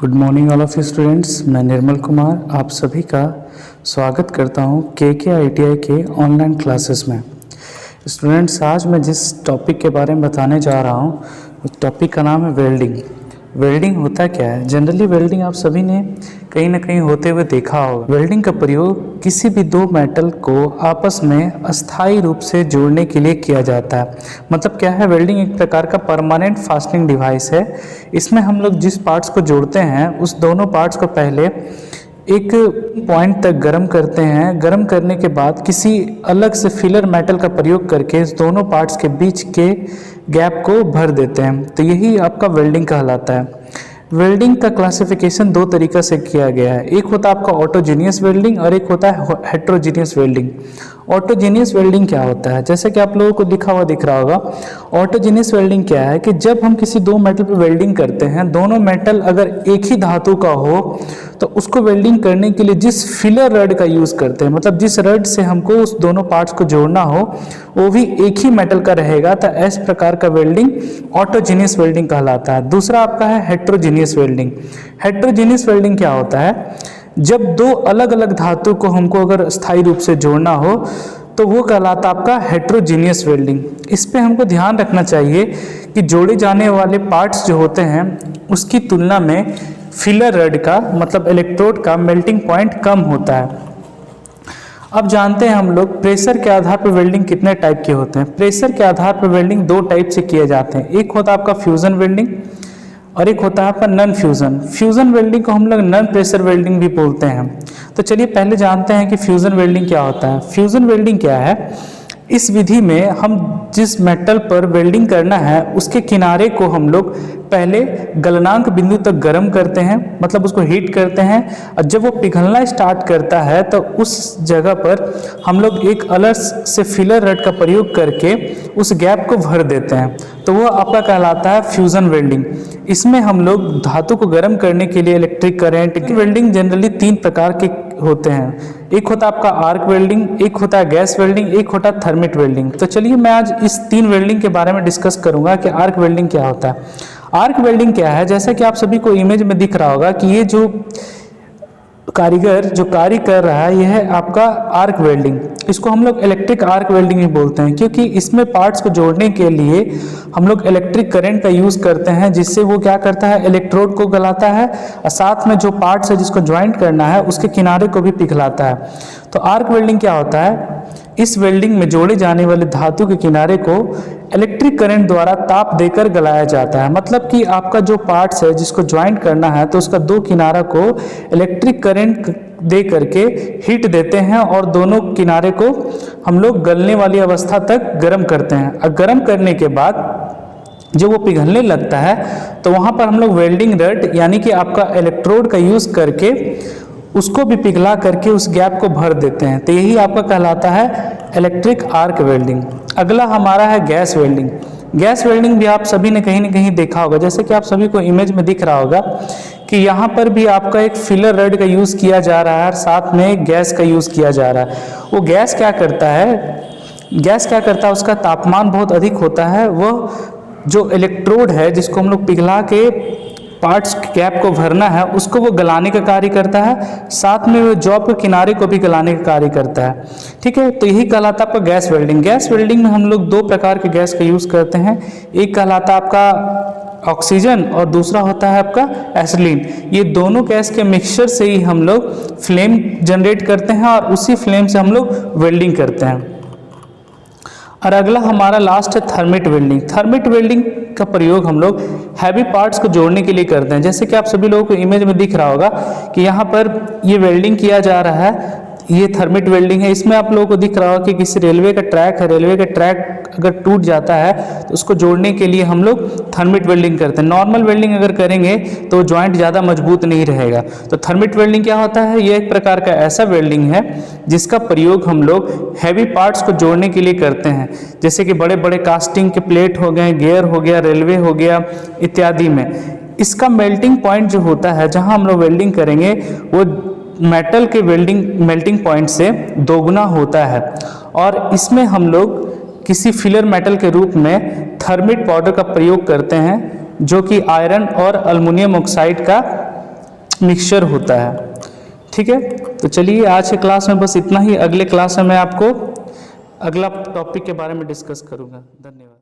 Good morning all of you students. मैं निर्मल कुमार आप सभी का स्वागत करता हूं KK ITI के ऑनलाइन क्लासेस में। स्टूडेंट्स, आज मैं जिस टॉपिक के बारे में बताने जा रहा हूं उस टॉपिक का नाम है वेल्डिंग। वेल्डिंग होता क्या है? जनरली वेल्डिंग आप सभी ने कहीं ना कहीं होते हुए देखा होगा। वेल्डिंग का प्रयोग किसी भी दो मेटल को आपस में अस्थायी रूप से जोड़ने के लिए किया जाता है। मतलब क्या है, वेल्डिंग एक प्रकार का परमानेंट फास्टनिंग डिवाइस है। इसमें हम लोग जिस पार्ट्स को जोड़ते हैं उस दोनों पार्ट्स को पहले एक पॉइंट तक गर्म करते हैं। गर्म करने के बाद किसी अलग से फिलर मेटल का प्रयोग करके इस दोनों पार्ट्स के बीच के गैप को भर देते हैं। तो यही आपका वेल्डिंग कहलाता है। वेल्डिंग का क्लासिफिकेशन दो तरीक़ा से किया गया है। एक होता है आपका ऑटोजीनियस वेल्डिंग और एक होता है हेट्रोजीनियस वेल्डिंग। ऑटोजीनियस वेल्डिंग क्या होता है? जैसे कि आप लोगों को लिखा हुआ दिख रहा होगा, ऑटोजीनियस वेल्डिंग क्या है कि जब हम किसी दो मेटल पर वेल्डिंग करते हैं, दोनों मेटल अगर एक ही धातु का हो तो उसको वेल्डिंग करने के लिए जिस फिलर रड का यूज़ करते हैं, मतलब जिस रड से हमको उस दोनों पार्ट्स को जोड़ना हो वो भी एक ही मेटल का रहेगा, तो इस प्रकार का वेल्डिंग ऑटोजीनियस वेल्डिंग कहलाता है। दूसरा आपका है हेट्रोजीनियस वेल्डिंग। हेट्रोजीनियस वेल्डिंग क्या होता है? जब दो अलग अलग धातु को हमको अगर स्थायी रूप से जोड़ना हो तो वो कहलाता है आपका हेट्रोजीनियस वेल्डिंग। इस पे हमको ध्यान रखना चाहिए कि जोड़े जाने वाले पार्ट्स जो होते हैं उसकी तुलना में फिलर रड का, मतलब इलेक्ट्रोड का मेल्टिंग पॉइंट कम होता है। अब जानते हैं हम लोग प्रेशर के आधार पर वेल्डिंग कितने टाइप के होते हैं। प्रेशर के आधार पर वेल्डिंग दो टाइप से किए जाते हैं। एक होता है आपका फ्यूजन वेल्डिंग और एक होता है आपका नॉन फ्यूजन। फ्यूजन वेल्डिंग को हम लोग नॉन प्रेशर वेल्डिंग भी बोलते हैं। तो चलिए पहले जानते हैं कि फ्यूजन वेल्डिंग क्या होता है। फ्यूजन वेल्डिंग क्या है? इस विधि में हम जिस मेटल पर वेल्डिंग करना है उसके किनारे को हम लोग पहले गलनांक बिंदु तक गर्म करते हैं, मतलब उसको हीट करते हैं, और जब वो पिघलना स्टार्ट करता है तो उस जगह पर हम लोग एक अलग से फिलर रड का प्रयोग करके उस गैप को भर देते हैं। तो वो आपका कहलाता है फ्यूजन वेल्डिंग। इसमें हम लोग धातु को गर्म करने के लिए इलेक्ट्रिक करंट। वेल्डिंग जनरली तीन प्रकार के होते हैं। एक होता है आपका आर्क वेल्डिंग, एक होता है गैस वेल्डिंग, एक होता है थर्मिट वेल्डिंग। तो चलिए मैं आज इस तीन वेल्डिंग के बारे में डिस्कस करूंगा कि आर्क वेल्डिंग क्या होता है। आर्क वेल्डिंग क्या है? जैसा कि आप सभी को इमेज में दिख रहा होगा कि ये जो कारीगर जो कार्य कर रहा है यह है आपका आर्क वेल्डिंग। इसको हम लोग इलेक्ट्रिक आर्क वेल्डिंग भी बोलते हैं, क्योंकि इसमें पार्ट्स को जोड़ने के लिए हम लोग इलेक्ट्रिक करंट का यूज़ करते हैं, जिससे वो क्या करता है, इलेक्ट्रोड को गलाता है और साथ में जो पार्ट्स है जिसको ज्वाइंट करना है उसके किनारे को भी पिघलाता है। तो आर्क वेल्डिंग क्या होता है? इस वेल्डिंग में जोड़े जाने वाले धातु के किनारे को इलेक्ट्रिक करंट द्वारा ताप देकर गलाया जाता है। मतलब कि आपका जो पार्ट्स है जिसको ज्वाइंट करना है तो उसका दो किनारा को इलेक्ट्रिक करंट दे करके हीट देते हैं और दोनों किनारे को हम लोग गलने वाली अवस्था तक गर्म करते हैं। और गर्म करने के बाद जब वो पिघलने लगता है तो वहाँ पर हम लोग वेल्डिंग रड यानी कि आपका इलेक्ट्रोड का यूज़ करके उसको भी पिघला करके उस गैप को भर देते हैं। तो यही आपका कहलाता है इलेक्ट्रिक आर्क वेल्डिंग। अगला हमारा है गैस वेल्डिंग। गैस वेल्डिंग भी आप सभी ने कहीं ना कहीं देखा होगा, जैसे कि आप सभी को इमेज में दिख रहा होगा कि यहाँ पर भी आपका एक फिलर रड का यूज़ किया जा रहा है और साथ में एक गैस का यूज़ किया जा रहा है। वो गैस क्या करता है? गैस क्या करता है, उसका तापमान बहुत अधिक होता है। वो जो इलेक्ट्रोड है जिसको हम लोग पिघला के पार्ट्स गैप को भरना है उसको वो गलाने का कार्य करता है, साथ में वो जॉब के किनारे को भी गलाने का कार्य करता है। ठीक है, तो यही कहलाता है आपका गैस वेल्डिंग। गैस वेल्डिंग में हम लोग दो प्रकार के गैस का यूज़ करते हैं। एक कहलाता है आपका ऑक्सीजन और दूसरा होता है आपका एसिलीन। ये दोनों गैस के मिक्सचर से ही हम लोग फ्लेम जनरेट करते हैं और उसी फ्लेम से हम लोग वेल्डिंग करते हैं। और अगला हमारा लास्ट है थर्मिट वेल्डिंग। थर्मिट वेल्डिंग का प्रयोग हम लोग हैवी पार्ट्स को जोड़ने के लिए करते हैं। जैसे कि आप सभी लोगों को इमेज में दिख रहा होगा कि यहाँ पर ये वेल्डिंग किया जा रहा है, ये थर्मिट वेल्डिंग है। इसमें आप लोगों को दिख रहा होगा कि किसी रेलवे का ट्रैक है, रेलवे का ट्रैक अगर टूट जाता है तो उसको जोड़ने के लिए हम लोग थर्मिट वेल्डिंग करते हैं। नॉर्मल वेल्डिंग अगर करेंगे तो जॉइंट ज़्यादा मजबूत नहीं रहेगा। तो थर्मिट वेल्डिंग क्या होता है? ये एक प्रकार का ऐसा वेल्डिंग है जिसका प्रयोग हम लोग हैवी पार्ट्स को जोड़ने के लिए करते हैं, जैसे कि बड़े बड़े कास्टिंग के प्लेट हो गए, गियर हो गया, रेलवे हो गया इत्यादि में। इसका मेल्टिंग पॉइंट जो होता है जहाँ हम लोग वेल्डिंग करेंगे वो मेटल के मेल्टिंग पॉइंट से दोगुना होता है। और इसमें हम लोग किसी फिलर मेटल के रूप में थर्मिट पाउडर का प्रयोग करते हैं, जो कि आयरन और एल्युमिनियम ऑक्साइड का मिक्सचर होता है। ठीक है, तो चलिए आज के क्लास में बस इतना ही। अगले क्लास में मैं आपको अगला टॉपिक के बारे में डिस्कस करूँगा। धन्यवाद।